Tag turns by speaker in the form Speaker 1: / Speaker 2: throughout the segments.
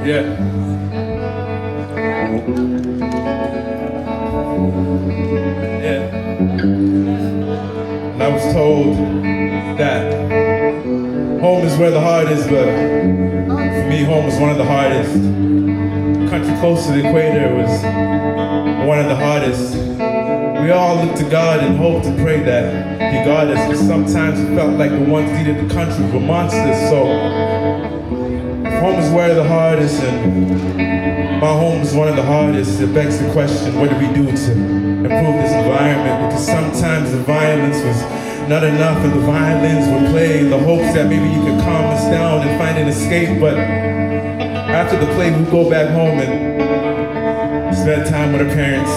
Speaker 1: Yeah. Yeah. And I was told that home is where the heart is, but for me, home was one of the hardest. Country close to the equator was one of the hardest. We all look to God and hope to pray that He guard us, but sometimes it felt like the ones leading the country were monsters. So home is where the hardest, and my home is one of the hardest. It begs the question, what do we do to improve this environment? Because sometimes the violence was not enough and the violins were played in the hopes that maybe you could calm us down and find an escape. But after the play, we go back home and spend time with our parents.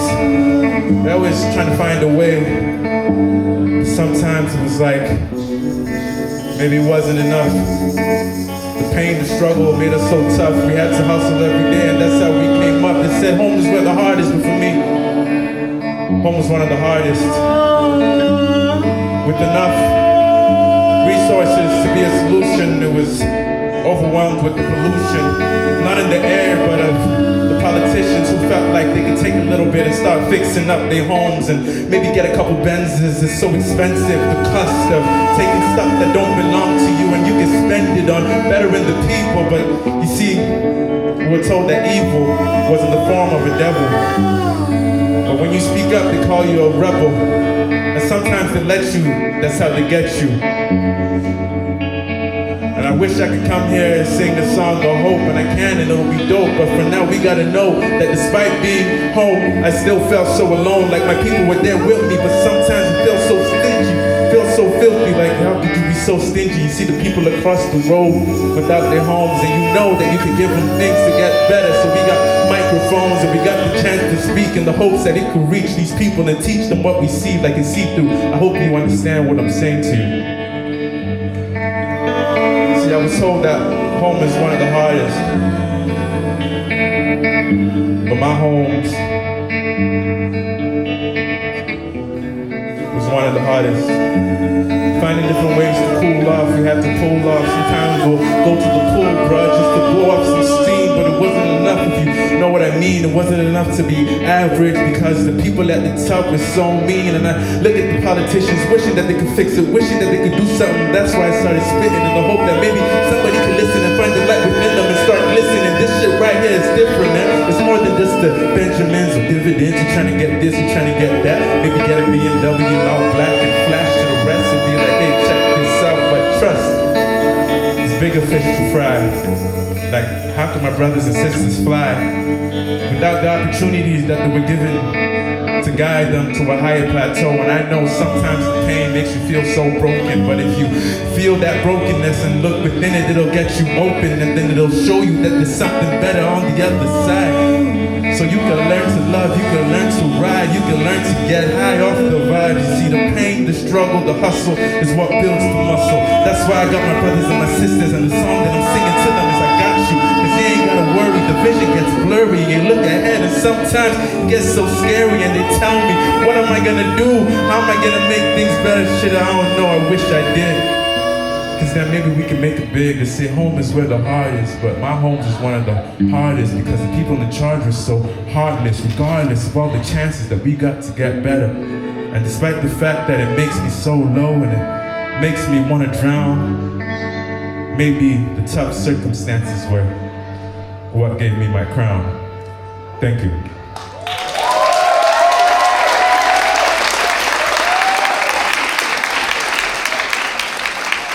Speaker 1: They're always trying to find a way. Sometimes it was like, maybe it wasn't enough. The pain, the struggle made us so tough. We had to hustle every day, and that's how we came up. They said home is where the heart is, but for me, home was one of the hardest. With enough resources to be a solution, it was overwhelmed with the pollution. Not in the air, but of the politicians who felt like they could take a little bit and start fixing up their homes and maybe get a couple Benzes. It's so expensive, the cost of taking stuff that don't belong to you and you can spend it on bettering the people. But you see, we were told that evil was in the form of a devil. But when you speak up, they call you a rebel. And sometimes they let you, that's how they get you. And I wish I could come here and sing a song of hope, and I can, and it'll be dope. But for now, we gotta know that despite being home, I still felt so alone. Like my people were there with me, but sometimes it feels so stingy, feels so filthy. Like, how could you be so stingy? You see the people across the road without their homes, and you know that you can give them things to get better. So we got microphones, and we got the chance to speak in the hopes that it could reach these people and teach them what we see, like it's see-through. I hope you understand what I'm saying to you. I was told that home is one of the hardest, but my homes was one of the hardest. Finding different ways to cool off, we had to pull off. Sometimes we'll go to the pool, bruh, just to blow up some steam, but it wasn't enough, if you know what I mean. It wasn't enough to be average because the people at the top were so mean. And I look at the politicians wishing that they could fix it, wishing that they could do something. That's why I started spitting in the hope that maybe somebody could listen and find the light within them and start listening. This shit right here is different, man. It's more than just the Benjamins or dividends. You're trying to get this, you're trying to get that. Maybe get a BMW and all black and flash to the rest and be like, hey, check this out. But trust, it's bigger fish to fry. Like, how can my brothers and sisters fly without the opportunities that they were given to guide them to a higher plateau? And I know sometimes the pain makes you feel so broken, but if you feel that brokenness and look within it, it'll get you open, and then it'll show you that there's something better on the other side. So you can learn to love, you can learn to ride, you can learn to get high off the vibe. You see, the pain, the struggle, the hustle is what builds the muscle. That's why I got my brothers and my sisters, and the song that I'm singing to them is I got you. Cause you ain't gotta worry, the vision gets blurry. You look ahead and sometimes it gets so scary, and they tell me, what am I gonna do? How am I gonna make things better? Shit, I don't know, I wish I did. Cause then maybe we can make it big and say home is where the heart is. But my home is one of the hardest because the people in charge are so heartless, regardless of all the chances that we got to get better. And despite the fact that it makes me so low and it makes me want to drown, maybe the tough circumstances were what gave me my crown. Thank you.